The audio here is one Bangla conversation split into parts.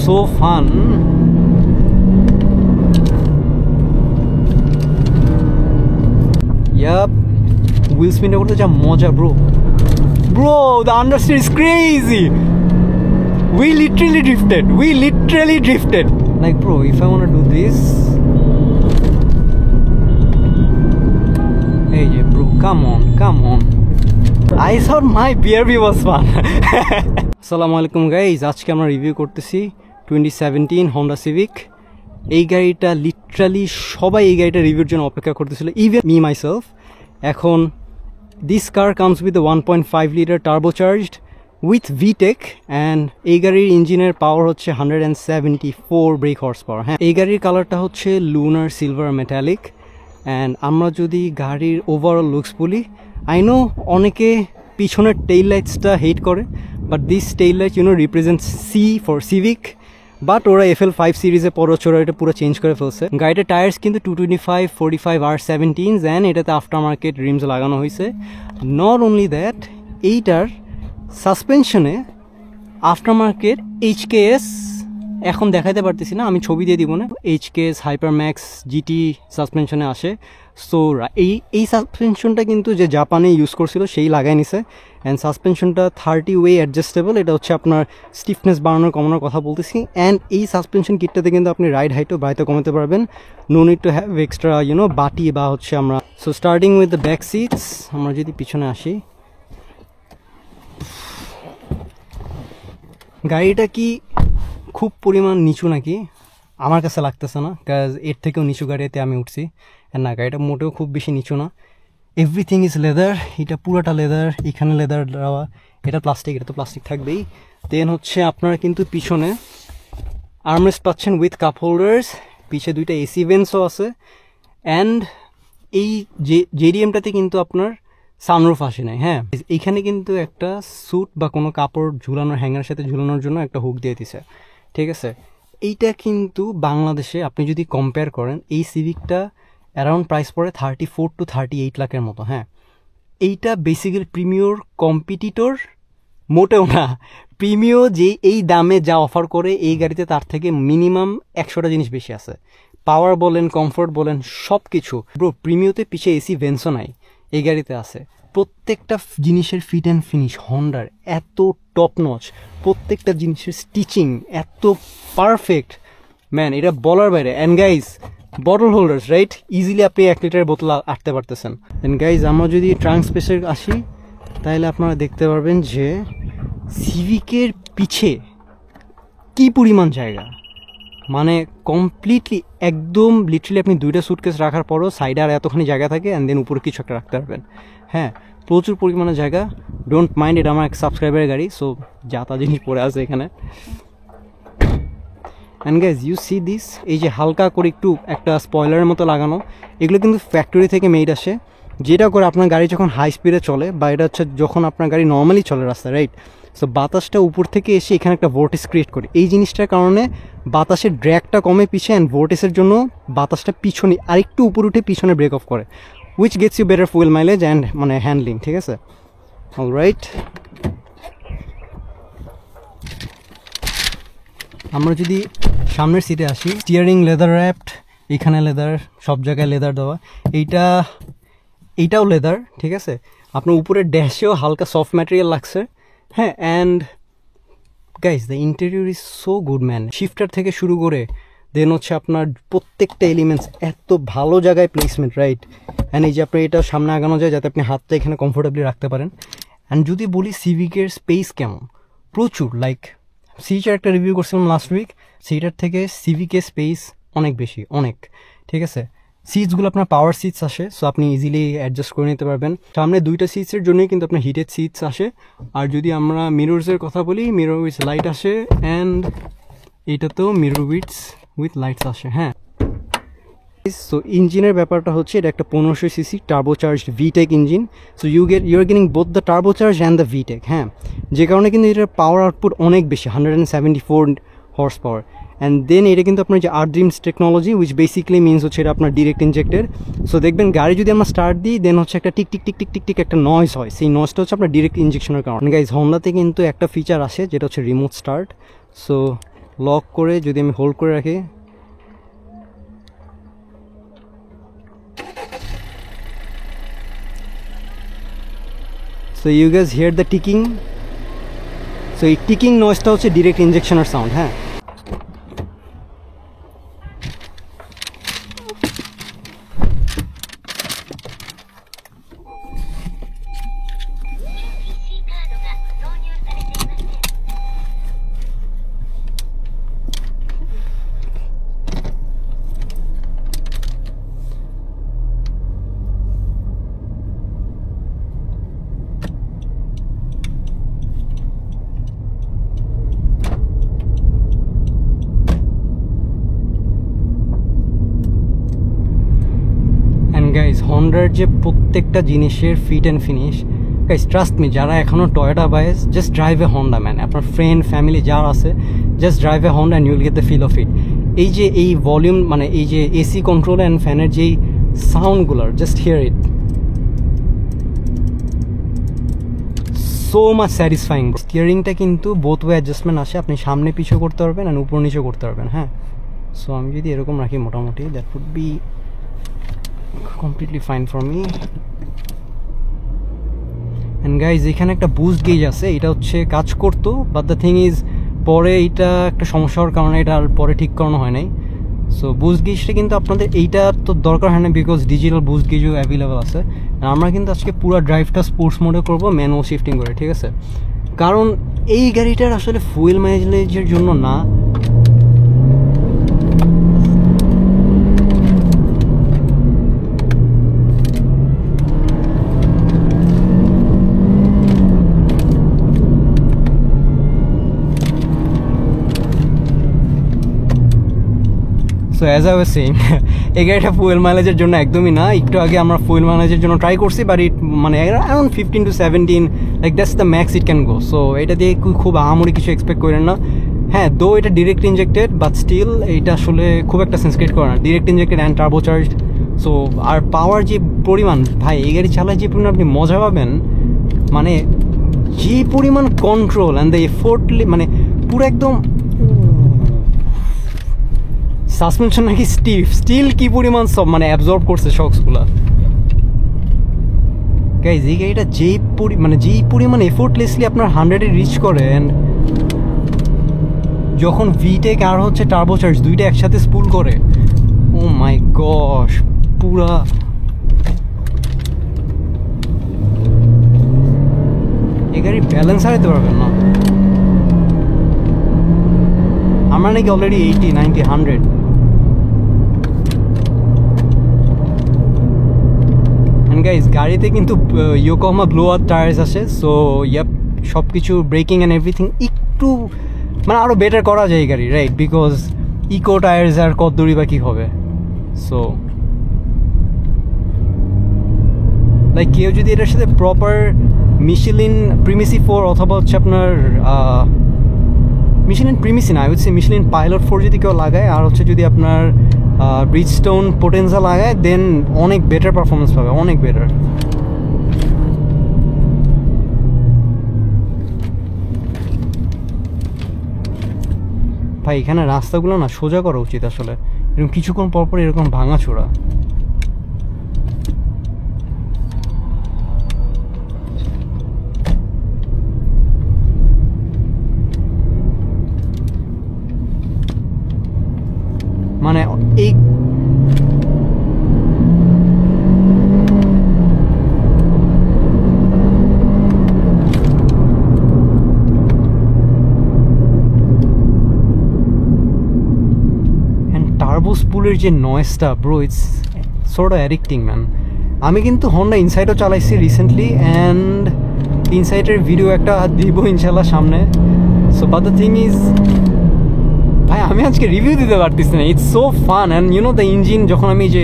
so fun. Yup, wheel spin করতে যা মজা bro. Bro, the understeer is crazy. We literally drifted. Like bro, if I want to do this, hey bro, come on. I thought my BRB was fun. Assalamu alaikum guys, আজকে আমরা রিভিউ করতেছি 2017 Honda Civic. এই গাড়িটা লিটারালি সবাই এই গাড়িটা রিভিউর জন্য অপেক্ষা করতেছিল, even me myself. এখন this car comes with a 1.5 liter turbocharged with VTEC and এই গাড়ির ইঞ্জিনের পাওয়ার হচ্ছে 174 ব্রেক হর্স পাওয়ার। হ্যাঁ, এই গাড়ির কালারটা হচ্ছে লুনার সিলভার মেটালিক। অ্যান্ড আমরা যদি গাড়ির ওভারঅল লুকস বলি, আই নো অনেকে পিছনের টেইল লাইটসটা হেট করে, but this tail light represents C for Civic, but ওরা FL5 সিরিজে পরবর্তী ওরা এটা পুরো চেঞ্জ করে ফেলছে। গাড়িটার টায়ার্স কিন্তু 225 45 R17 অ্যান্ড এটাতে আফটার মার্কেট রিমস লাগানো হয়েছে। নট অনলি দ্যাট, এইটার সাসপেনশনে আফটার মার্কেট HKS এখন দেখাতে পারতেছি না, আমি ছবি দিয়ে দিব না, HKS হাইপারম্যাক্স GT সাসপেনশনে আসে। সো এই সাসপেনশনটা কিন্তু যে জাপানে ইউজ করছিল সেই লাগাই নিছে। অ্যান্ড সাসপেনশনটা 30 ওয়ে অ্যাডজাস্টেবল, এটা হচ্ছে আপনার স্টিফনেস বাড়ানোর কমানোর কথা বলতেছি। অ্যান্ড এই সাসপেনশন কিটটাতে কিন্তু আপনি রাইড হাইটও বাড়িতে কমাতে পারবেন, no need to have extra বাটি বা হচ্ছে আমরা। So starting with the back seats, আমরা যদি পিছনে আসি, গাড়িটা কি খুব পরিমাণ নিচু নাকি? আমার কাছে লাগতেছে না, কাজ এর থেকেও নিচু গাড়িতে আমি উঠছি। না, গাড়িটা মোটেও খুব বেশি নিচু না। এভরিথিং ইজ লেদার, এটা পুরোটা লেদার, এখানে লেদার দেওয়া, এটা প্লাস্টিক, এটা তো প্লাস্টিক থাকবেই। দেন হচ্ছে আপনারা কিন্তু পিছনে আর্মরেস্ট পাচ্ছেন উইথ কাপ হোল্ডার্স, পিছে দুইটা এসি ভেন্টসও আছে। অ্যান্ড এই জেডিএমটাতে কিন্তু আপনার সানরুফ আসে নাই। হ্যাঁ, এইখানে কিন্তু একটা স্যুট বা কোনো কাপড় ঝুলানোর হ্যাঙ্গারের সাথে ঝুলানোর জন্য একটা হুক দিয়ে দিছে, ঠিক আছে। এইটা কিন্তু বাংলাদেশে আপনি যদি কম্পেয়ার করেন, এই সিভিকটা অ্যারাউন্ড প্রাইস পড়ে 34 to 38 লাখের মতো। হ্যাঁ, এইটা বেসিক্যালি প্রিমিয়র কম্পিটিটর মোটেও না। প্রিমিয় যে এই দামে যা অফার করে এই গাড়িতে তার থেকে মিনিমাম 100টা জিনিস বেশি আছে। পাওয়ার বলেন, কমফোর্ট বলেন, সব কিছু। ব্রো, প্রিমিয়তে পিছে এসি ভেন্টসও নাই, এই গাড়িতে আছে। প্রত্যেকটা জিনিসের ফিট অ্যান্ড ফিনিশ হন্ডার এত টপ নচ, প্রত্যেকটা জিনিসের স্টিচিং এত পারফেক্ট, ম্যান, এটা বলার বাইরে। And guys, bottle holders, right, easily আপনি 1 লিটারের বোতল আটতে পারতেছেন। দেন গাইজ, আমরা যদি ট্রাঙ্ক স্পেসে আসি, তাহলে আপনারা দেখতে পারবেন যে সিভিকের পিছে কি পরিমাণ জায়গা, মানে কমপ্লিটলি একদম লিটারালি আপনি 2টা সুটকেস রাখার পরও সাইডে আর এতখানি জায়গা থাকে, অ্যান্ড দেন উপরে কিছু একটা রাখতে পারবেন। হ্যাঁ, প্রচুর পরিমাণে জায়গা। ডোন্ট মাইন্ড, এটা আমার এক সাবস্ক্রাইবারের গাড়ি, সো যা তা জিনিস পড়ে আছে এখানে। And guys, you see this, এই যে হালকা করে একটু একটা স্পয়লারের মতো লাগানো, এগুলো কিন্তু ফ্যাক্টরি থেকে মেড আসে, যেটা করে আপনার গাড়ি যখন হাই স্পিডে চলে, বা এটা হচ্ছে যখন আপনার গাড়ি নর্মালি চলে রাস্তায়, রাইট, সো বাতাসটা উপর থেকে এসে এখানে একটা ভোর্টেজ ক্রিয়েট করে। এই জিনিসটার কারণে বাতাসের ড্র্যাগটা কমে পিছে, অ্যান্ড ভোর্টেজের জন্য বাতাসটা পিছনে আরেকটু উপর উঠে পিছনে ব্রেক অফ করে, which gets you better fuel mileage and মানে হ্যান্ডলিং, ঠিক আছে। অলরাইট, আমরা যদি সামনের সিটে আসি, স্টিয়ারিং লেদার র্যাপড, এখানে লেদার, সব জায়গায় লেদার দেওয়া, এইটাও লেদার, ঠিক আছে। আপনার উপরের ড্যাশেও হালকা সফট ম্যাটেরিয়াল লাগছে। হ্যাঁ, and guys, the interior is so good, man. Shifter থেকে শুরু করে দেন হচ্ছে আপনার প্রত্যেকটা এলিমেন্টস এত ভালো জায়গায় প্লেসমেন্ট, রাইট। অ্যান্ড এই যে আপনার এটা সামনে আগানো যায় যাতে আপনি হাতটা এখানে কমফোর্টেবলি রাখতে পারেন। অ্যান্ড যদি বলি সিভিকের স্পেস কেমন, প্রচুর, লাইক সিটার একটা রিভিউ করছিলাম লাস্ট উইক, সিটার থেকে সিভিকের স্পেস অনেক বেশি, অনেক, ঠিক আছে। সিটসগুলো আপনার পাওয়ার সিটস আসে, সো আপনি ইজিলি অ্যাডজাস্ট করে নিতে পারবেন। সামনে 2টা সিটসের জন্যই কিন্তু আপনার হিটেড সিটস আসে। আর যদি আমরা মিররসের কথা বলি, মিরর উইথ লাইট আসে, অ্যান্ড এটাতেও মিরর উইথ লাইটস আসে। হ্যাঁ, সো ইঞ্জিনের ব্যাপারটা হচ্ছে এটা একটা 1500 CC turbocharged VTEC engine. So you are getting both the turbocharge and the VTEC. হ্যাঁ, যে কারণে কিন্তু এটার পাওয়ার আউটপুট অনেক বেশি, 174 হর্স পাওয়ার। অ্যান্ড দেন এটা কিন্তু আপনার যে আরড্রিমস টেকনোলজি, উইচ বেসিক্যালি মিনস হচ্ছে এটা আপনার ডিরেক্ট ইনজেক্টেড। সো দেখবেন গাড়ি যদি আমরা স্টার্ট দিই, দেন হচ্ছে একটা tick tick tick tick tick tick একটা নয়েজ হয়, সেই নয়েজটা হচ্ছে আপনার ডিরেক্ট ইনজেকশনের কারণে। গাইজ, হন্ডাতে কিন্তু একটা ফিচার আসে যেটা হচ্ছে রিমোট স্টার্ট। সো লক করে যদি আমি হোল্ড করে রাখি, so you guys hear the ticking. So এই টিকিং নয়েজটা হচ্ছে ডিরেক্ট ইঞ্জেকশনের সাউন্ড। হ্যাঁ, গাইজ হন্ডার যে প্রত্যেকটা জিনিসের fit and finish, guys trust me, যারা এখনও Toyota buys, just drive a Honda man. আপনার ফ্রেন্ড ফ্যামিলি যারা আছে, just drive a Honda and you'll get the feel of it. এই যে এই ভলিউম, মানে এই যে এসি কন্ট্রোল অ্যান্ড ফ্যানের যেই সাউন্ডগুলোর, just hear it, so much satisfying. স্টিয়ারিংটা কিন্তু বোথ ওয়ে অ্যাডজাস্টমেন্ট আসে, আপনি সামনে পিছু করতে পারবেন অ্যান্ড উপর নিচে করতে পারবেন। হ্যাঁ, সো আমি যদি এরকম রাখি মোটামুটি, that would be completely fine for me. And guys, এখানে একটা বুস্ট গেজ আছে, এটা হচ্ছে কাজ করতো, বাট দ্য থিং ইজ পরে এটা একটা সমস্যা হওয়ার কারণে এটা আর পরে ঠিক করানো হয় নাই। সো বুস্ট গেজটা কিন্তু আপনাদের এইটা তো দরকার হয় না, বিকজ ডিজিটাল বুস্ট গেজও অ্যাভেলেবল আছে। আমরা কিন্তু আজকে পুরো ড্রাইভটা স্পোর্টস মোডে করবো, ম্যানুয়াল শিফটিং করে, ঠিক আছে? কারণ এই গাড়িটার আসলে ফুয়েল মাইলেজের জন্য না, so as I was saying, এই গাড়িটা ফুয়েল মাইলেজের জন্য একদমই না। একটু আগে আমরা ফুয়েল মাইলেজের জন্য ট্রাই করছি, বাট ইট মানে around 15 to 17, like that's the max it can go. So এটা দিয়ে খুব আহামরি কিছু এক্সপেক্ট করেন না। হ্যাঁ, দো এটা ডিরেক্ট ইনজেক্টেড, বাট স্টিল এটা আসলে খুব একটা সেন্স ক্রিয়েট করে না। Direct injected and turbocharged. So আর পাওয়ার যে পরিমাণ, ভাই এই গাড়ি চালায় যে পরিমাণ আপনি মজা পাবেন, মানে যে পরিমাণ কন্ট্রোল অ্যান্ড দ্য এফোর্টলি, মানে পুরো একদম সাসপেনশন নাকি স্টিল কি পরিমাণ সব মানে অ্যাবজর্ব করছে শক্সগুলা। গাইজ এই গাড়িটা যেই পরিমাণ এফোর্টলেসলি আপনার 100-এ রিচ করে, অ্যান্ড যখন ভিটেক আর হচ্ছে টার্বোচার্জ দুইটা একসাথে স্পুল করে, ও মাই গশ, পুরা এই গাড়ি ব্যালেন্স হারাইতে পারবেন না। আমরা নাকি অলরেডি 80, 90, 100। গাইজ গাড়িতে কিন্তু ইয়োকোহামা ব্লোয়ার টায়ার্স আছে। সো ইয়াপ, সব কিছু ব্রেকিং অ্যান্ড এভরিথিং একটু মানে আরও বেটার করা যায় এই গাড়ি, রাইট? বিকজ ইকো টায়ার্স আর কত দূরই বা কী হবে। সো লাইক কেউ যদি এটার সাথে প্রপার মিশেলিন প্রিমিসি 4 অথবা হচ্ছে আপনার মিশেলিন প্রিমিসি না, I would say Michelin Pilot 4 যদি কেউ লাগায়, আর হচ্ছে যদি আপনার ব্রিজস্টোন পোটেনজা লাগায়, দেন অনেক বেটার পারফরমেন্স পাবে, অনেক বেটার। ভাই এখানে রাস্তাগুলো না সোজা করা উচিত আসলে, এরকম কিছুক্ষণ পরপর এরকম ভাঙাচোরা। মানে এই টার্বো স্পুলের যে নয়েজটা, bro, it's sort of addicting man. আমি কিন্তু হন্ডা ইনসাইটও চালাইছি রিসেন্টলি, অ্যান্ড ইনসাইটের ভিডিও একটা দিব ইনশাল্লাহ সামনে। So but the thing is, ভাই আমি আজকে রিভিউ দিতে পারতেছি না। It's so fun, and you know the engine, যখন আমি যে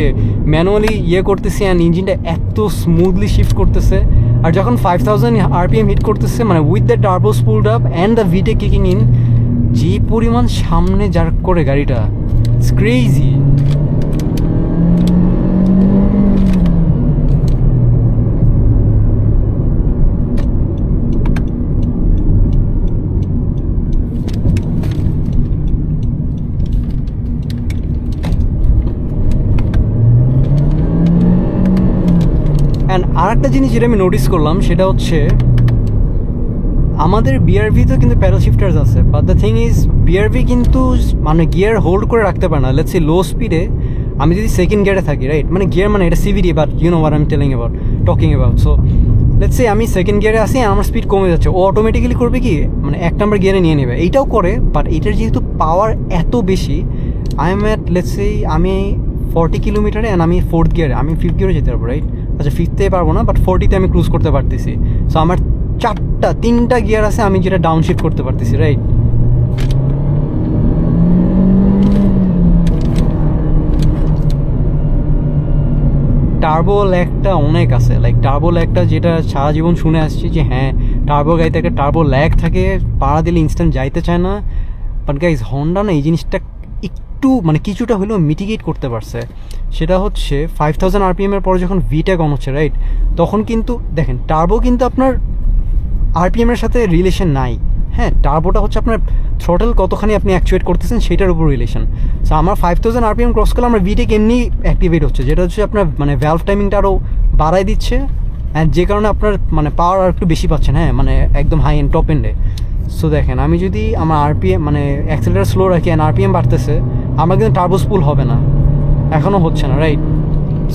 ম্যানুয়ালি করতেছি অ্যান্ড ইঞ্জিনটা এত স্মুথলি শিফট করতেছে, আর যখন 5000 RPM হিট করতেছে, মানে with the turbo spooled up and the VTEC kicking in, যে পরিমাণ সামনে জার্ক করে গাড়িটা, ইটস ক্রেজি। আর একটা জিনিস যেটা আমি নোটিস করলাম সেটা হচ্ছে আমাদের বিআরভিতে কিন্তু প্যাডেল শিফটার্স আছে, বাট দ্য থিং ইজ বিআরভি কিন্তু মানে গিয়ার হোল্ড করে রাখতে পারে না। লেটস সে লো স্পিডে আমি যদি সেকেন্ড গিয়ারে থাকি, রাইট, মানে গিয়ার মানে এটা CVT, but you know what I am talking about. So let's say আমি সেকেন্ড গিয়ারে আসি, আমার স্পিড কমে যাচ্ছে, ও অটোমেটিক্যালি করবে কি, মানে 1 নম্বর গিয়ারে নিয়ে নেবে। এইটাও করে, বাট এটার যেহেতু পাওয়ার এত বেশি, I am at let's say আমি 40 কিলোমিটারে অ্যান্ড আমি 4th গিয়ারে, আমি 5th গিয়ারে যেতে পারবো, রাইট? আচ্ছা 5th পারবো না, বাট 40তে আমি ক্রুজ করতে পারতেছি। সো আমার 3টা গিয়ার আছে আমি যেটা ডাউনশিফট করতে পারতেছি, রাইট? টার্বো ল্যাগটা অনেক আছে, লাইক টার্বো ল্যাগটা যেটা সারা জীবন শুনে আসছি যে হ্যাঁ টার্বো গাড়িতে একটা টার্বো ল্যাগ থাকে, পাড়া দিলে ইনস্ট্যান্ট যাইতে চায় না। বাট গাইজ হন্ডা না এই জিনিসটা একটু মানে কিছুটা হলেও মিটিগেট করতে পারছে। সেটা হচ্ছে 5000 RPM এর পরে যখন ভিট্যাগ অন হচ্ছে, রাইট, তখন কিন্তু দেখেন টার্বো কিন্তু আপনার RPM এর সাথে রিলেশন নাই। হ্যাঁ, টার্বোটা হচ্ছে আপনার থ্রোটল কতখানি আপনি অ্যাকচুয়েট করতেছেন সেটার উপর রিলেশন। সো আমার 5000 RPM ক্রস করলে আমার ভিটেক এমনি অ্যাক্টিভেট হচ্ছে, যেটা হচ্ছে আপনার মানে ভ্যালভ টাইমিংটা আরও বাড়াই দিচ্ছে, অ্যান্ড যে কারণে আপনার মানে পাওয়ার আর একটু বেশি পাচ্ছেন, হ্যাঁ, মানে একদম হাই এন্ড টপ এন্ডে। সো দেখেন আমি যদি আমার RPM মানে অ্যাক্সেলারেটর স্লো রাখি অ্যান্ড RPM বাড়তেছে, আমার কিন্তু টার্বো স্পুল হবে না, এখনও হচ্ছে না, রাইট?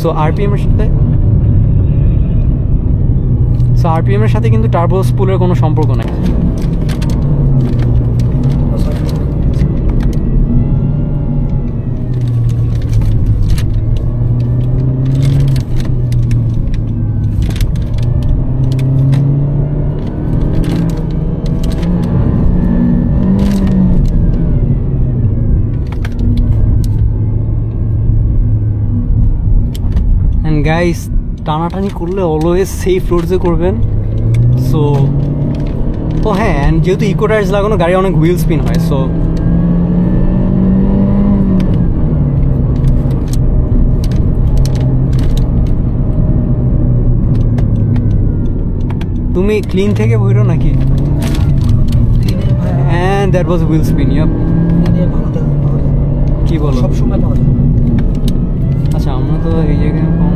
সো RPM এর সাথে কিন্তু টার্বো স্পুলের কোনো সম্পর্ক নেই। গাইস টানাটানি করলে অলওয়েজ সেফ রোডসে করবেন। সো ও হ্যাঁ, অ্যান্ড যেহেতু ইকো টায়ার্স লাগানো গাড়ি অনেক হুইল স্পিন হয়, সো তুমি ক্লিন থেকে বইরো নাকি? And that was wheel spin. Yup, কি বলো? সবসময় পাওয়া যায়। আচ্ছা আমরা তো এই জায়গায় পাওয়া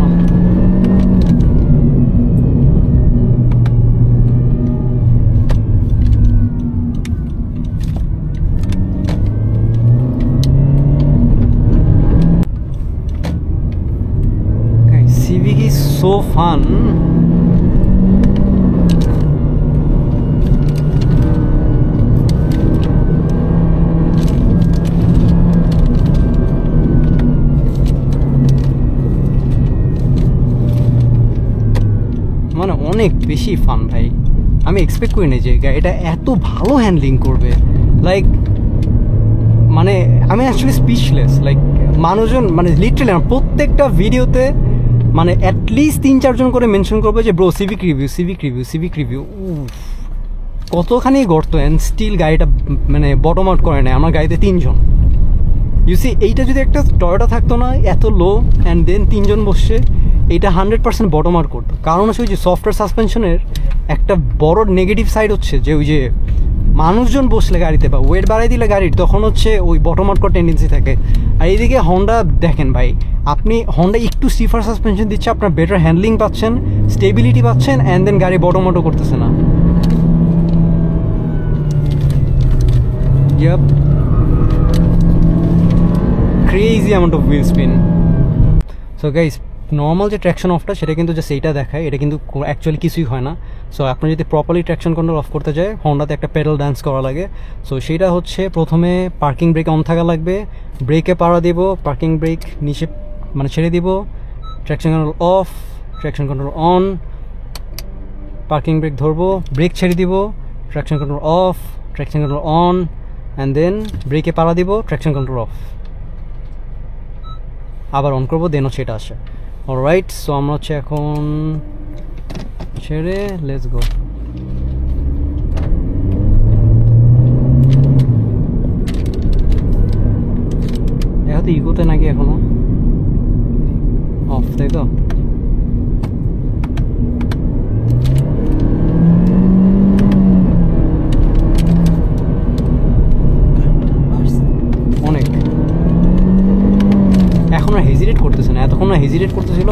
Civic is so fun. মানে অনেক বেশি ফান ভাই, আমি এক্সপেক্ট করিনি যে এটা এত ভালো হ্যান্ডলিং করবে। লাইক মানে আমি অ্যাকচুয়ালি স্পিচলেস। লাইক মানুষজন মানে লিটারালি প্রত্যেকটা ভিডিওতে মানে অ্যাটলিস্ট 3-4 জন করে মেনশন করবে যে ব্রো সিভিক রিভিউ। কতখানি গর্ত, অ্যান্ড স্টিল গাড়িটা মানে বটম আউট করে নেয়। আমার গাড়িতে 3 জন। ইউসি এইটা যদি একটা টয়োটা থাকতো না এত লো অ্যান্ড দেন 3 জন বসছে, এইটা 100% বটম আউট করতো। কারণ হচ্ছে ওই যে সফটওয়্যার সাসপেনশনের একটা বড় নেগেটিভ সাইড হচ্ছে যে ওই যে মানুষজন বসলে গাড়িতে বা ওয়েট বাড়াই দিলে গাড়ির, তখন হচ্ছে ওই বটম আউট করার টেন্ডেন্সি থাকে। আর এইদিকে হন্ডা দেখেন ভাই, আপনি হন্ডা একটু স্টিফার সাসপেনশন দিচ্ছে, আপনার বেটার হ্যান্ডলিং পাচ্ছেন, স্টেবিলিটি পাচ্ছেন, অ্যান্ড দেন গাড়ি বটম আউটও করতেছে না। Yep. Crazy amount of wheel spin. So guys, normal যে ট্র্যাকশন অফটা সেটা কিন্তু জাস্ট এইটা দেখায়, এটা কিন্তু অ্যাকচুয়ালি কিছুই হয় না। সো আপনি যদি প্রপারলি ট্র্যাকশন কন্ট্রোল অফ করতে যায়, হন্ডাতে একটা পেডাল ডান্স করা লাগে। সো সেটা হচ্ছে প্রথমে পার্কিং ব্রেক অন থাকা লাগবে, ব্রেকে পাড়া দিব, পার্কিং ব্রেক নিচে মানে ছেড়ে দিব, traction control off, traction control on, parking brake ধরবো, ব্রেক ছেড়ে দিব, traction control off, traction control on, and then ব্রেকে পাড়া দিব, ট্র্যাকশন কন্ট্রোল অফ, আবার অন করবো, দেন হচ্ছে এটা আসে। অলরাইট, সো আমরা হচ্ছে এখন ছেড়ে লেটস গো। এখন তো ইগোতে নাকি এখনো অফ, তাই তো? অনেক এখন আর হেজিটেট করতেছে না, এতক্ষণ না হেজিটেট করতেছিল।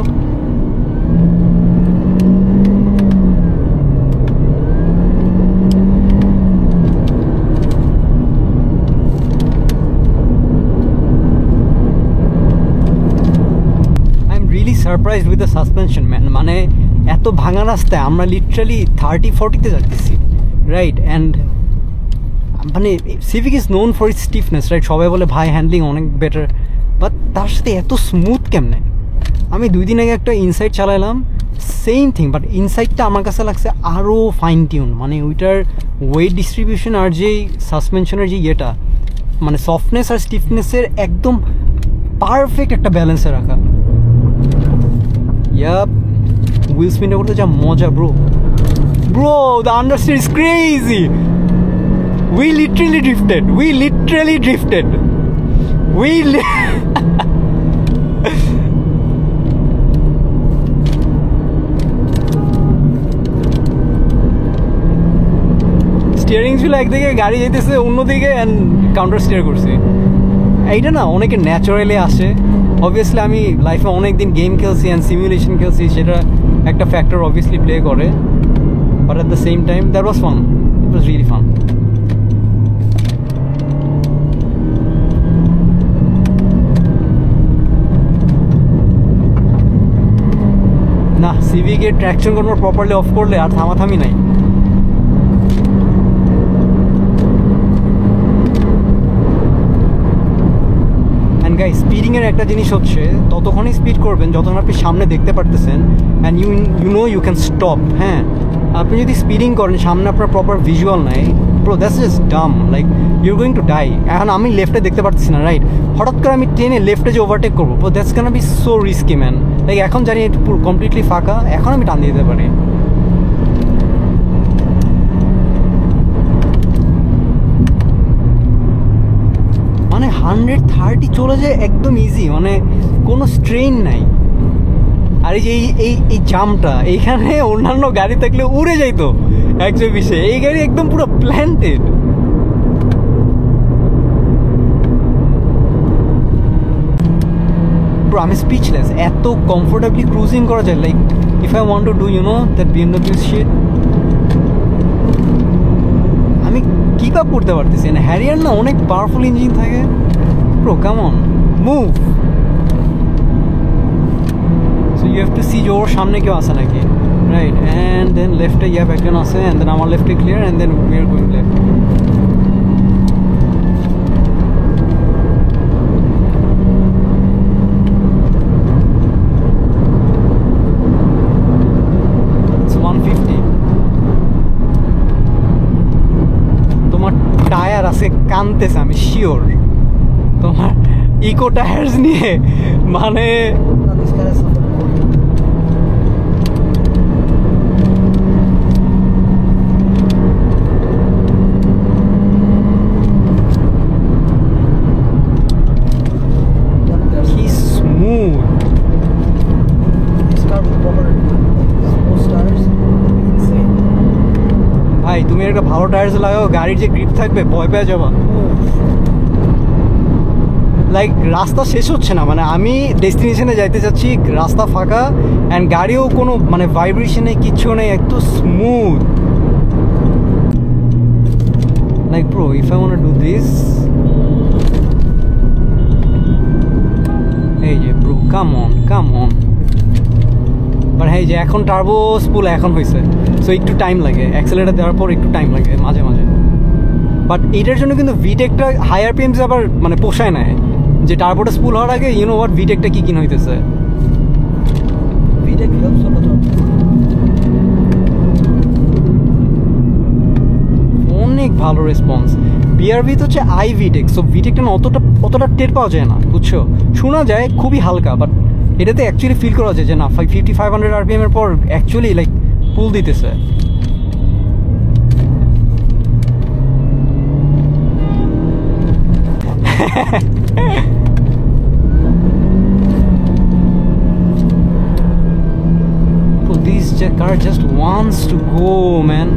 Surprised with the suspension man. মানে এত ভাঙা রাস্তায় আমরা লিটারালি 30-40-তে যাচ্ছি, রাইট? অ্যান্ড মানে civic is known for its stiffness, right? সবাই বলে ভাই হ্যান্ডলিং অনেক বেটার, বাট তার সাথে এত স্মুথ কেমনে? আমি 2 দিন আগে একটা ইনসাইড চালাইলাম, সেম থিং, বাট ইনসাইডটা আমার কাছে লাগছে আরও ফাইন টিউন। মানে ওইটার ওয়েট ডিস্ট্রিবিউশন আর যেই সাসপেনশনের যে ইয়েটা, মানে সফটনেস আর স্টিফনেসের একদম পারফেক্ট একটা ব্যালেন্সে রাখা। ইয়াপ, হুইল স্পিনটা করতে যা মজা bro. Bro, the understand is crazy. We literally drifted. Steering ছিল একদিকে, গাড়ি যেতেছে অন্যদিকে, অ্যান্ড কাউন্টার স্টিয়ার করছি। এইটা না অনেকে ন্যাচারালি আসে। অবভিয়াসলি আমি লাইফে অনেক দিন গেম খেলছি অ্যান্ড সিমুলেশন খেলছি, সেটা একটা ফ্যাক্টর অবভিয়াসলি প্লে করে, but at the same time that was fun, it was really fun. না, সিভিকে ট্র্যাকশন কন্ট্রোল প্রপারলি অফ করলে আর থামাথামি নাই। অ্যান্ড গাইস, স্পিডিংয়ের একটা জিনিস হচ্ছে ততক্ষণই স্পিড করবেন যতক্ষণ আপনি সামনে দেখতে পারতেছেন, and you know you can stop. হ্যাঁ, আপনি যদি স্পিডিং করেন সামনে আপনার প্রপার ভিজুয়াল নাই, bro that's just dumb, like your going to die. এখন আমি লেফটে দেখতে পারতেছি না, রাইট? হঠাৎ করে আমি ট্রেনে লেফটে যে ওভারটেক করবো, bro that's can be so risky man. Like এখন জানি এটা পুরো কমপ্লিটলি ফাঁকা, এখন আমি টান দিয়ে দিতে পারি। মানে 130 চলে যায় একদম ইজি, মানে কোনো স্ট্রেইন নাই। আর এই যে এই জামটা, এইখানে অন্যান্য গাড়ি থাকলে উড়ে যাইতো 120-এ, এই গাড়ি একদম পুরো প্ল্যান্টেড। ব্রো, আমি স্পিচলেস, এত কমফোর্টেবলি ক্রুজিং করা যায়। Like if I want to do you know that BMW shit, আমি কিপ আপ করতে পারতেছি না। হ্যারিয়ার না অনেক পাওয়ারফুল ইঞ্জিন থাকে। Bro come on, move. So you have to see যে ওর সামনে কেউ আসে নাকি, রাইট? অ্যান্ড দেন লেফটে ইয়াপ একজন আসে, অ্যান্ড দেন আমার লেফটে clear, and then we are going left. It's 150. তোমার টায়ার আছে কানতেছে, আমি শিওর। তোমার ইকো টায়ার্স নিয়ে মানে কি স্মুথ। ভাই তুমি একটা ভালো টায়ার্স লাগাও, গাড়ির যে গ্রিপ থাকবে ভয় পেয়ে যাবা। লাইক রাস্তা শেষ হচ্ছে না, মানে আমি ডেস্টিনেশনে যাইতে চাচ্ছি, রাস্তা ফাঁকা, অ্যান্ড গাড়িও কোনো মানে ভাইব্রেশন নেই, কিচ্ছু নেই, এত smooth. Like bro, if I want to do this, এই যে ব্রো কাম অন। বাট হ্যাঁ, যে এখন টার্বো স্পুল এখন হয়েছে, সো একটু টাইম লাগে, অ্যাক্সেলেটার দেওয়ার পর একটু টাইম লাগে মাঝে মাঝে। বাট এটার জন্য কিন্তু ভিটেকটা হাই আরপিএমস আবার মানে পোষায় না, যে টার্বোটা স্পুল হওয়ার আগে ইউ নো হোয়াট ভিটেকটা কি হইতেছে। অনেক ভালো রেসপন্স। বিআরভি তো হচ্ছে আই ভিটেক, সো ভিটেকটা না অতটা টের পাওয়া যায় না, বুঝছো? শোনা যায় খুবই হালকা, বাট এটাতে অ্যাকচুয়ালি ফিল করা যায় যে না 5500 RPM এর পর অ্যাকচুয়ালি লাইক পুল দিতেছে। This car just wants to go, man.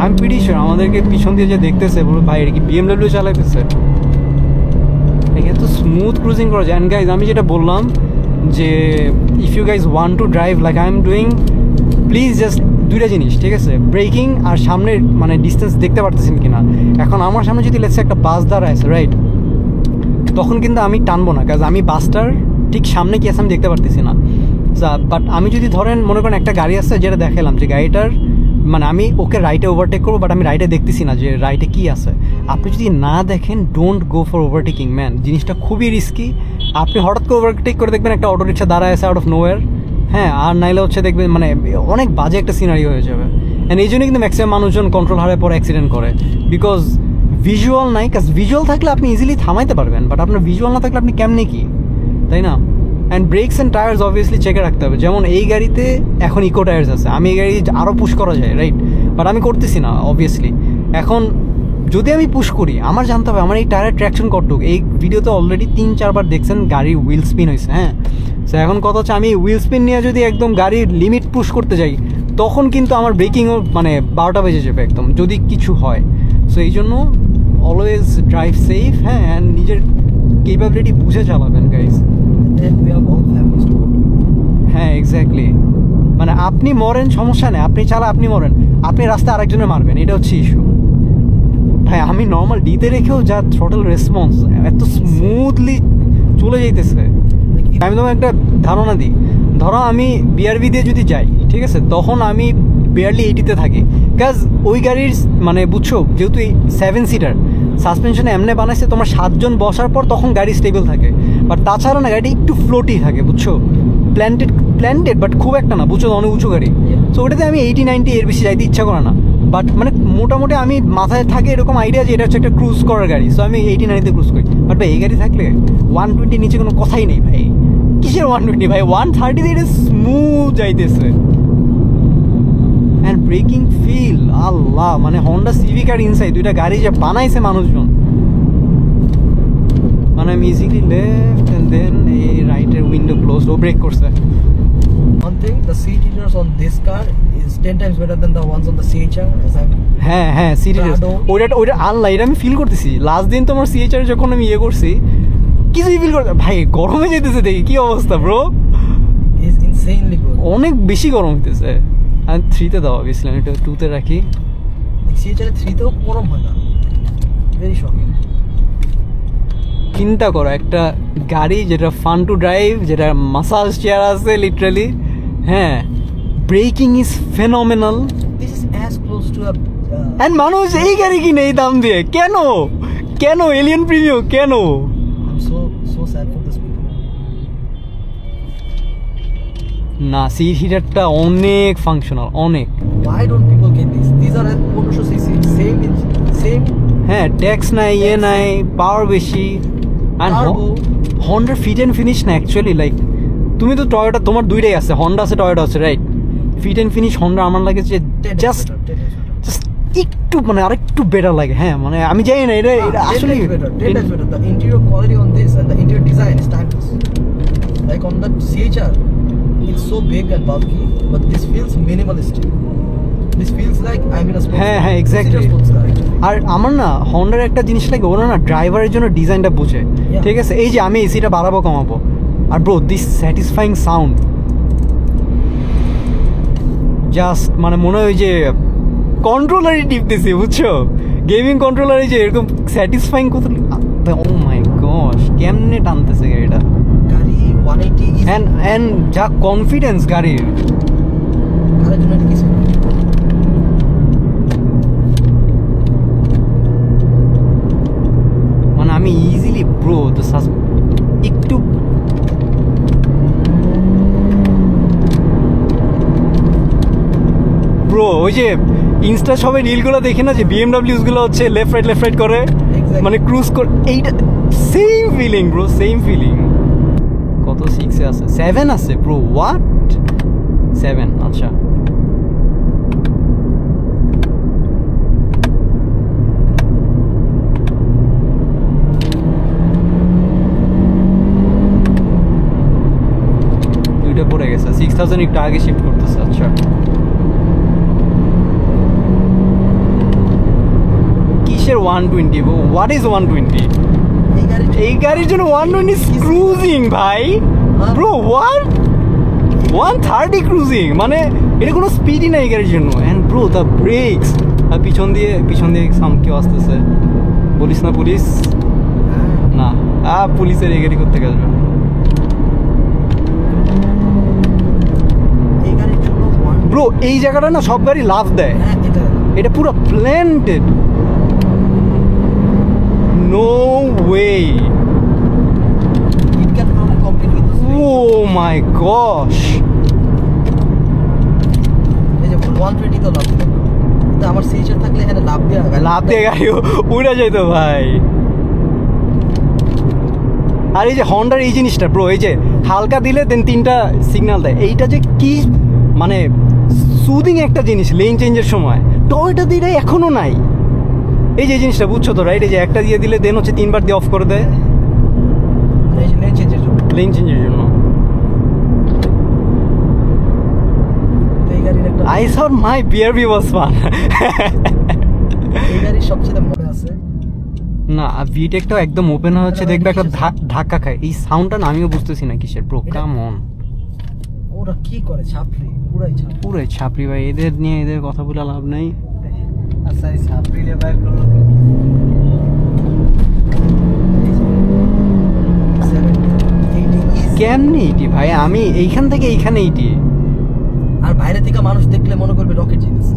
I'm pretty sure আমাদেরকে পিছন দিয়ে যে দেখতেছে বলে ভাই এটা কি BMW চালাইতেছে। এত স্মুথ ক্রুজিং করা যায়। গাইজ, আমি যেটা বললাম যে if you guys want to drive like I am doing, please just দুইটা জিনিস, ঠিক আছে? ব্রেকিং আর সামনের মানে ডিস্টেন্স দেখতে পারতেছেন কিনা। এখন আমার সামনে যদি লেটস একটা বাস দাঁড়ায় আছে, রাইট, তখন কিন্তু আমি টানবো না, কাজ আমি বাসটার ঠিক সামনে কি আছে আমি দেখতে পারতেছি না। বাট আমি যদি ধরেন মনে করেন একটা গাড়ি আছে যেটা দেখালাম যে গাড়িটার মানে আমি ওকে রাইটে ওভারটেক করবো, বাট আমি রাইটে দেখতেছি না যে রাইটে কি আছে। আপনি যদি না দেখেন, don't go for overtaking man, জিনিসটা খুবই রিস্কি। আপনি হঠাৎ করে ওভারটেক করে দেখবেন একটা অটো রিক্সা দাঁড়ায় আছে আউট অফ নোওয়্যার, হ্যাঁ, আর নাইলে হচ্ছে দেখবেন মানে অনেক বাজে একটা সিনারি হয়ে যাবে। অ্যান্ড এই জন্যই কিন্তু ম্যাক্সিমাম মানুষজন কন্ট্রোল হারায় পরে অ্যাক্সিডেন্ট করে, বিকজ ভিজুয়াল নাই। কাজ ভিজুয়াল থাকলে আপনি ইজিলি থামাইতে পারবেন, বাট আপনার ভিজুয়াল না থাকলে আপনি কেমনে কি, তাই না? অ্যান্ড ব্রেকস অ্যান্ড টায়ার্স অবভিয়াসলি চেকে রাখতে হবে। যেমন এই গাড়িতে এখন ইকো টায়ার্স আছে, আমি এই গাড়ি আরও পুশ করা যায়, রাইট, বাট আমি করতেছি না অবভিয়াসলি। এখন যদি আমি পুশ করি, আমার জানতে হবে আমার এই টায়ারের ট্র্যাকশন কতটুকু। এই ভিডিওতে অলরেডি 3-4 বার দেখছেন গাড়ির হুইল স্পিন হয়েছে, হ্যাঁ। সো এখন কথা হচ্ছে আমি হুইল স্পিন নিয়ে যদি একদম গাড়ির লিমিট পুশ করতে যাই, তখন কিন্তু আমার ব্রেকিংও মানে 12টা বেজে যাবে একদম, যদি কিছু হয়। সো এই জন্য অলওয়েজ ড্রাইভ সেফ, হ্যাঁ, অ্যান্ড নিজের কেপাবিলিটি বুঝে চালাবেন গাইজ। হ্যাঁ, এক্স্যাক্টলি। মানে আপনি মরেন সমস্যা নেই, আপনি চালা আপনি মরেন, আপনি রাস্তায় আরেকজনে মারবেন, এটা হচ্ছে ইস্যু। ভাই আমি নর্মাল ডিতে রেখেও যা থ্রটল রেসপন্স, এত স্মুথলি চলে যাইতেছে। আমি তোমার একটা ধারণা দিই, ধরো আমি বিআরবি দিয়ে যদি যাই, ঠিক আছে, তখন আমি বিয়ারলি 80-তে থাকি। কাজ ওই গাড়ির মানে বুঝছো, যেহেতু 7 সিটার সাসপেনশনে এমনি বানাইছে তোমার 7 জন বসার পর তখন গাড়ি স্টেবল থাকে, বাট তাছাড়া না গাড়িটা একটু ফ্লোটি থাকে, বুঝছো, প্ল্যান্টেড বাট খুব একটা না, বুঝছো, অনেক উঁচু গাড়ি। সো ওটাতে আমি 80-90 এর বেশি যাইতে ইচ্ছা করে না, বাট মানে মোটামুটি আমি মাথায় থাকে এরকম আইডিয়া যে এটা হচ্ছে একটা ক্রুজ করার গাড়ি। সো আমি 80-90-তে ক্রুজ করি। বাট ভাই এই গাড়ি থাকলে 120 নিচে কোনো কথাই নেই ভাই। কিসের 120 ভাই, 130-তে এটা স্মুথ যাইতেছে। অ্যান্ড ব্রেকিং ফিল আল্লাহ, মানে হন্ডা সিভিক আর ইনসাইড দুইটা গাড়ি যে বানাইছে মানুষজন, মানে আমি ইজিলি লেফট অ্যান্ড দেন এই রাইটের উইন্ডো ক্লোজ, ও ব্রেক করছে। One thing, the seat heaters on this car is 10 times better than the ones on the CHR. হ্যাঁ হ্যাঁ, সিট হিটার ওইটা আল্লাহ, এটা আমি ফিল করতেছি। লাস্ট দিন তোমার CHR যখন আমি ইয়ে করছি, কিছুই ফিল করতে ভাই, গরমে যেতেছে দেখি কি অবস্থা ব্রো, is insanely good. অনেক বেশি গরম হইতেছে। আমি 3-তে দাও অবভিয়াসলি, আমি এটা 2-তে রাখি। CHR 3-তেও গরম হয় না, ভেরি শকিং। চিন্তা করো একটা গাড়ি যেটা ফান টু ড্রাইভ, যেটা মাসাজ চেয়ার আছে লিটারালি, হ্যাঁ, braking is phenomenal. This is as close to a end মানুষ এই গাড়ি কিনে এই দাম দিয়ে, কেন কেন এলিয়ন প্রিমিয়াম কেন? I'm so sad for this people. না, সিট হিটারটা অনেক ফাংশনাল, অনেক। Why don't people get this? These are at 1500cc, same. হ্যাঁ, ট্যাক্স নাই, ইয়ে নাই, পাওয়ার বেশি। হন্ডার ফিট অ্যান্ড ফিনিশ না অ্যাকচুয়ালি, লাইক তুমি তো টয়োটা, তোমার দুইটাই আছে, হন্ডা আছে টয়োটা আছে, right? Fit and finish Honda আমার লাগে যে জাস্ট একটু মানে আরেকটু বেটার লাগে। হ্যাঁ, মানে আমি জানি না এটা আসলে better. The interior quality on this and the interior design is timeless. Like on the CHR, it's so big and bulky, but this feels minimalistic. This feels like I'm in a sports car. হ্যাঁ, এক্স্যাক্টলি। আর আমার না হন্ডার একটা জিনিস লাগে, ওরা না ড্রাইভারের জন্য ডিজাইনটা বুঝে, ঠিক আছে? এই যে আমি এসিটা বাড়াবো কমাবো, আর bro this satisfying sound, just মানে মনে হয় যে কন্ট্রোলারই টিপতেছি, বুঝছো, গেমিং কন্ট্রোলারই যে এরকম স্যাটিসফাইং কত। ও মাই গশ, কেমনে টানতেছে গাড়িটা, গাড়ি 180 এন্ড যা কনফিডেন্স গাড়ির, গাড়ির জন্য এটা কিছু মানে আমি ইজিলি ব্রো একটু ব্রো ওই যে ইনস্টা সবাই রিলগুলো দেখে না, যে BMWs গুলো হচ্ছে লেফট রাইট করে, মানে ক্রুজ করে, এইটা same feeling bro, same feeling. কত 6-এ আছে, 7 আছে ব্রো, হোয়াট 7? আচ্ছা, দুইটা পড়ে গেছে, 6000 একটু আগে শিফট করতেছে। আচ্ছা, কিসের 120 ব্রো, হোয়াট ইজ 120? এই গাড়ির জন্য 120 ক্রুজিং ভাই, ব্রো হোয়াট 130 ক্রুজিং, মানে এটা কোনো স্পিডই নাই এই গাড়ির জন্য। অ্যান্ড ব্রো দ্য ব্রেকস, আর পিছন দিয়ে কেউ আসতেছে, বলিস না পুলিশ, না পুলিশের এই গাড়ি করতে আসবে। ব্রো এই জায়গাটা না সব গাড়ি লাফ দেয়, হ্যাঁ এটা পুরো planted, no way, it can probably compete with this oh my gosh. এই যে 120 তো লাভ দিল না, কিন্তু আমার সিএচআর থাকলে এখানে লাভ দিয়ে গাড়ি উড়ে যেত ভাই। আর এই যে হন্ডার এই জিনিসটা ব্রো, এই যে হালকা দিলে দেন 3টা সিগন্যাল দেয়, এইটা যে কি মানে সুদিং একটা জিনিস লেন চেঞ্জের সময়, টয়োটা দিলে এখনো নাই এই যে জিনিসটা, বুঝছো তো রাইট? এই যে একটা দিয়ে দিলে দেন হচ্ছে 3বার দিয়ে অফ করে দেয় এই যে লেন চেঞ্জের জন্য, লেন চেঞ্জের জন্য। তো এই গাড়ির একটা I thought my BRB was fun. এই গাড়ির সবচেয়ে মনে আছে না ভিটেকটাও একদম ওপেন হচ্ছে, দেখবে একটা ধাক্কা খায়, এই সাউন্ডটা না আমিও বুঝতেছি না কিসের ব্রো, কাম অন। ওরা কি করে ছাপরি, পুরাই ছাপরি ভাই, এদের নিয়ে এদের কথা বলে লাভ নাই। আচ্ছা এই ছাপরি লে বাইক করলো কেমনি এটি ভাই, আমি এইখান থেকে এইখানে এইটি, আর বাইরে থেকে মানুষ দেখলে মনে করবে রকেট জিনিস,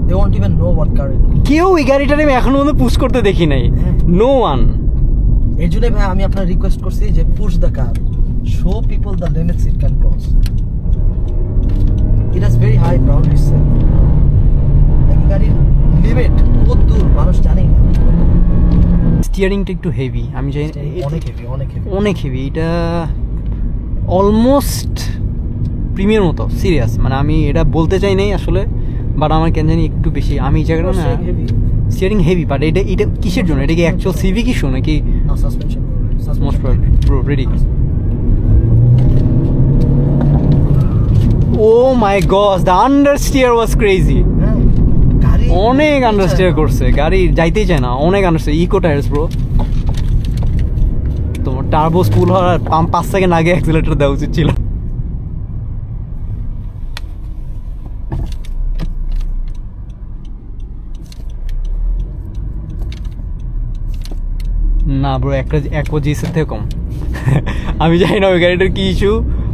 they won't even know what car it. কেউ এই গাড়িটার আমি এখনো পর্যন্ত পুশ করতে দেখি নাই, নো ওয়ান। এই জন্যই ভাই আমি আপনার রিকোয়েস্ট করছি যে push the car, show people the limits it can cross. It has very high boundaries set, এই গাড়ির লিমিট কত দূর মানুষ জানেই না। স্টিয়ারিংটা একটু হেভি, আমি জানি অনেক হেভি, অনেক হেভি, এটা অলমোস্ট প্রিমিয়ার মতো, সিরিয়াস মানে আমি এটা বলতে চাই নাই আসলে, বাট আমার কেন জানি একটু বেশি, আমি এই জায়গাটা না স্টিয়ারিং হেভি, বাট এটা এটা কিসের জন্য, এটা কি অ্যাকচুয়াল সিভিক ইস্যু নাকি? না suspension, most probably bro ready. Oh my god, the understeer was crazy, গাড়ি অনেক আন্ডারস্টিয়ার করছে, গাড়ি যাইতেই চায় না, অনেক আন্ডারস্টিয়ার। ইকো টায়ার্স ব্রো, তোমার টার্বো স্পুল হওয়ার 5 সেকেন্ড আগে অ্যাক্সিলারেটর দেওয়া উচিত ছিল। না ব্রো একটা একো জিসের থেকে কম। আমি জানি না ওই গাড়িটার কি ইস্যু,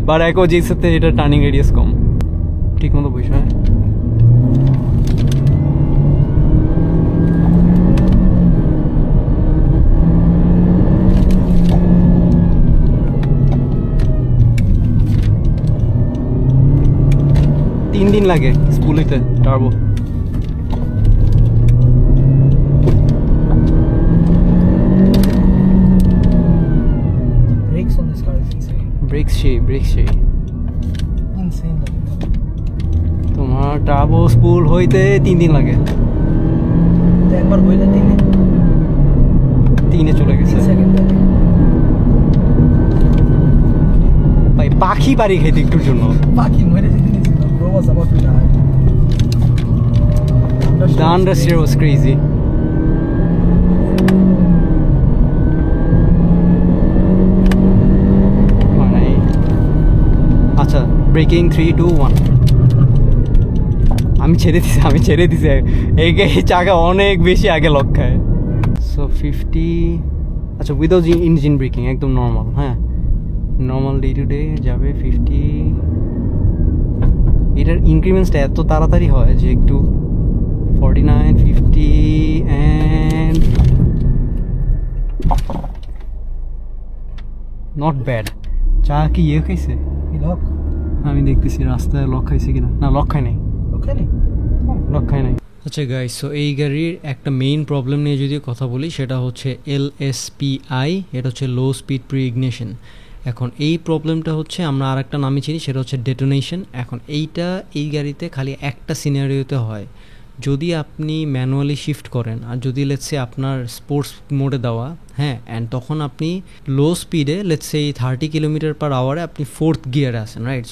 বাট একো জিসের থেকে এটা টার্নিং রেডিয়াস কম, ঠিক মতো বসে। হ্যাঁ দিন লাগে স্কুলিতে turbo. brakes on this car is insane. Brake সেই Insane. তোমার টার্বো স্পুল হইতে 3 দিন লাগে, তো একবার বইলে 3-এ চলে গেছে 3 সেকেন্ড লাগে। ভাই পাখি বাড়ি খেতে একটুর জন্য, পাখি মরে যেতে দিয়েছিল, bro was about to die. the understeer was crazy. আচ্ছা ব্রেকিং 3, 2, 1, আমি ছেড়ে দিছি এই চাকা অনেক বেশি আগে লক খায়। সো 50, আচ্ছা উইদাউট ইঞ্জিন ব্রেকিং একদম নর্মাল, হ্যাঁ নর্মাল ডে টু ডে যাবে 50। এটার ইনক্রিমেন্টসটা এত তাড়াতাড়ি হয় যে একটু 49, 50 অ্যান্ড নট ব্যাড। চা কি ইয়ে খাইছে? লক আমি দেখতেছি রাস্তায় লক খাইছে কিনা, না লক খাই নাই, ওখানে লক খাই নাই। আচ্ছা গাইস, সো এই গাড়ির একটা মেইন প্রবলেম নিয়ে যদি কথা বলি সেটা হচ্ছে LSPI, এটা হচ্ছে লো স্পিড প্রি ইগনিশন। এখন এই প্রবলেমটা হচ্ছে আমরা আর একটা নামে চিনি, সেটা হচ্ছে ডেটোনেশন। এখন এইটা এই গাড়িতে খালি একটা সিনারিওতে হয়, যদি আপনি ম্যানুয়ালি শিফট করেন আর যদি লেটসে আপনার স্পোর্টস মোডে দেওয়া, হ্যাঁ, অ্যান্ড তখন আপনি লো স্পিডে লেটসে 30 km/h আপনি 4th গিয়ারে আসেন, রাইট?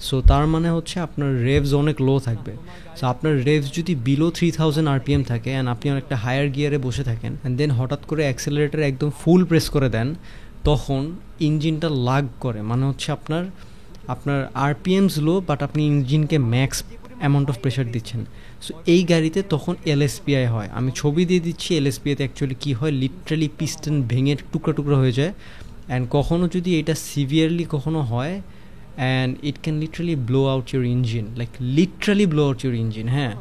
সো তার মানে হচ্ছে আপনার রেভস অনেক লো থাকবে। সো আপনার রেভস যদি বিলো 3000 RPM থাকে অ্যান্ড আপনি অনেকটা হায়ার গিয়ারে বসে থাকেন অ্যান্ড দেন হঠাৎ করে অ্যাক্সেলারেটার একদম ফুল প্রেস করে দেন, তখন ইঞ্জিনটা লাগ করে, মানে হচ্ছে আপনার RPMs লো বাট আপনি ইঞ্জিনকে ম্যাক্স অ্যামাউন্ট অফ প্রেশার দিচ্ছেন। সো এই গাড়িতে তখন LSPI হয়। আমি ছবি দিয়ে দিচ্ছি, LSPIতে অ্যাকচুয়ালি কী হয়, লিটারালি পিস্টন ভেঙে টুকরা টুকরা হয়ে যায়। অ্যান্ড কখনও যদি এটা সিভিয়ারলি কখনো হয় and it can literally blow out your engine, like literally blow out your engine. হ্যাঁ,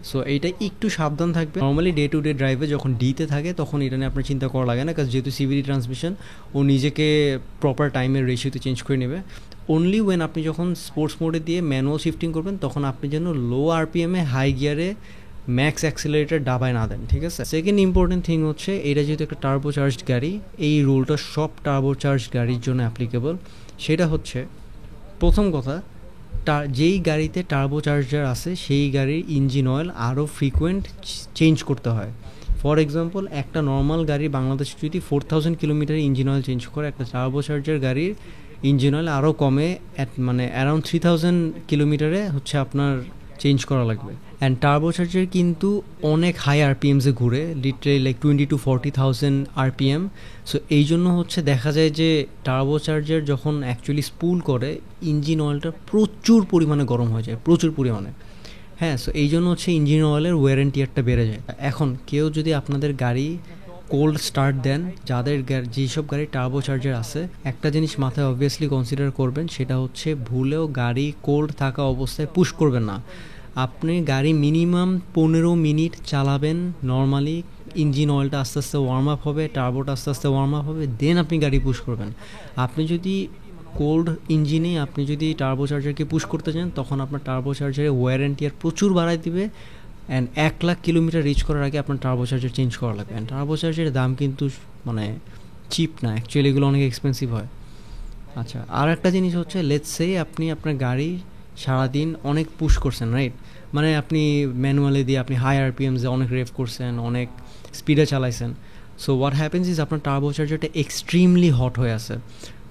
সো এইটা একটু সাবধান থাকবে। নর্মালি ডে টু ডে ড্রাইভে যখন ডিতে থাকে তখন এটা নিয়ে আপনার চিন্তা করা লাগে না, কারণ যেহেতু সিভিডি ট্রান্সমিশন ও নিজেকে প্রপার টাইমের রেশিওতে চেঞ্জ করে নেবে। অনলি ওয়েন আপনি যখন স্পোর্টস মোডে দিয়ে ম্যানুয়াল শিফটিং করবেন তখন আপনি যেন লো আরপিএমে হাই গিয়ারে ম্যাক্স অ্যাক্সিলারেটার ডাবায় না দেন, ঠিক আছে? সেকেন্ড ইম্পর্টেন্ট থিং হচ্ছে এটা যেহেতু একটা টার্বো চার্জড গাড়ি, এই রুলটা সব টার্বো চার্জড গাড়ির জন্য অ্যাপ্লিকেবল। সেটা হচ্ছে প্রথম কথা, যেই গাড়িতে টার্বো চার্জার আছে সেই গাড়ির ইঞ্জিন অয়েল আরও ফ্রিকোয়েন্ট চেঞ্জ করতে হয়। ফর এক্সাম্পল, একটা নর্মাল গাড়ি বাংলাদেশে যদি 4000 কিলোমিটার ইঞ্জিন অয়েল চেঞ্জ করে, একটা টার্বো চার্জার গাড়ির ইঞ্জিন অয়েল আরও কমে মানে অ্যারাউন্ড 3000 কিলোমিটারে হচ্ছে আপনার চেঞ্জ করা লাগবে। অ্যান্ড টার্বো চার্জার কিন্তু অনেক হাই আরপিএমসে ঘুরে, literally like 20 to 40,000 RPM. So এই জন্য হচ্ছে দেখা যায় যে টার্বো চার্জার যখন অ্যাকচুয়ালি স্পুল করে ইঞ্জিন অয়েলটা প্রচুর পরিমাণে গরম হয়ে যায়, প্রচুর পরিমাণে। হ্যাঁ, সো এই জন্য হচ্ছে ইঞ্জিন অয়েলের ওয়ার অ্যান্ড টিয়ারটা বেড়ে যায়। এখন কেউ যদি আপনাদের গাড়ি কোল্ড স্টার্ট দেন, যাদের যেসব গাড়ি টার্বো চার্জার আছে, একটা জিনিস মাথায় অবভিয়াসলি কনসিডার করবেন, সেটা হচ্ছে ভুলেও গাড়ি কোল্ড থাকা অবস্থায় পুশ করবেন না। আপনি গাড়ি মিনিমাম 15 মিনিট চালাবেন নর্মালি, ইঞ্জিন অয়েলটা আস্তে আস্তে ওয়ার্ম আপ হবে, টার্বোটা আস্তে আস্তে ওয়ার্ম আপ হবে, দেন আপনি গাড়ি পুশ করবেন। আপনি যদি কোল্ড ইঞ্জিনে আপনি যদি টার্বো চার্জারকে পুশ করতে চান, তখন আপনার টার্বো চার্জারের ওয়ার অ্যান্ড টিয়ার প্রচুর বাড়ায় দিবে। অ্যান্ড 1 লাখ কিলোমিটার রিচ করার আগে আপনার টার্বো চার্জার চেঞ্জ করা লাগবে। অ্যান্ড টার্বো চার্জারের দাম কিন্তু মানে চিপ না, অ্যাকচুয়ালি এগুলো অনেক এক্সপেন্সিভ হয়। আচ্ছা, আর একটা জিনিস হচ্ছে, লেটস সে আপনি আপনার গাড়ি সারাদিন অনেক পুশ করছেন, রাইট? মানে আপনি ম্যানুয়ালি দিয়ে আপনি হাই আরপিএমসে অনেক রেভ করছেন, অনেক স্পিডে চালাইছেন। সো হোয়াট হ্যাপেন্স ইজ আপনার টার্বো চার্জারটা এক্সট্রিমলি হট হয়ে আছে।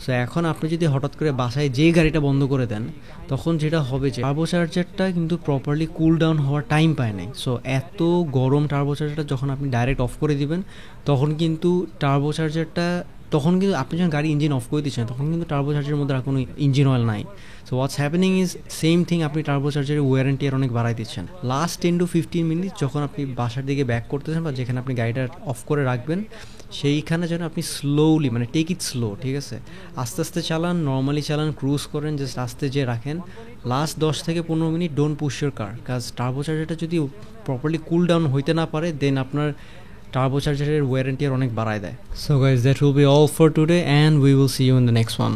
সো এখন আপনি যদি হঠাৎ করে বাসায় যে গাড়িটা বন্ধ করে দেন, তখন যেটা হবে যে টার্বো চার্জারটা কিন্তু প্রপারলি কুল ডাউন হওয়ার টাইম পায় নাই। সো এত গরম টার্বো চার্জারটা যখন আপনি ডাইরেক্ট অফ করে দিবেন, তখন কিন্তু টার্বো চার্জারটা তখন কিন্তু আপনি যখন গাড়ি ইঞ্জিন অফ করে দিচ্ছেন তখন কিন্তু টার্বো চার্জারের মধ্যে আর কোনো ইঞ্জিন অয়েল নাই। So what's happening is same thing, আপনি টার্বো চার্জারের ওয়ার অ্যান্ড টিয়ার অনেক বাড়াই দিচ্ছেন। লাস্ট 10 to 15 মিনিট যখন আপনি বাসার দিকে ব্যাক করতেছেন বা যেখানে আপনি গাড়িটা অফ করে রাখবেন, সেইখানে যেন আপনি স্লোলি, মানে টেক ইট স্লো, ঠিক আছে? আস্তে আস্তে চালান, নর্মালি চালান, ক্রুজ করেন, জাস্ট আস্তে যে রাখেন। লাস্ট 10 থেকে 15 মিনিট ডোন্ট পুশ ইউর কার, কাজ টার্বো চার্জারটা যদি প্রপারলি কুল ডাউন হইতে না পারে, দেন আপনার টার্বো চার্জারের ওয়ার অ্যান্ড টিয়ার অনেক বাড়ায় দেয়। So guys, that will be all for today and we will see you in the next one.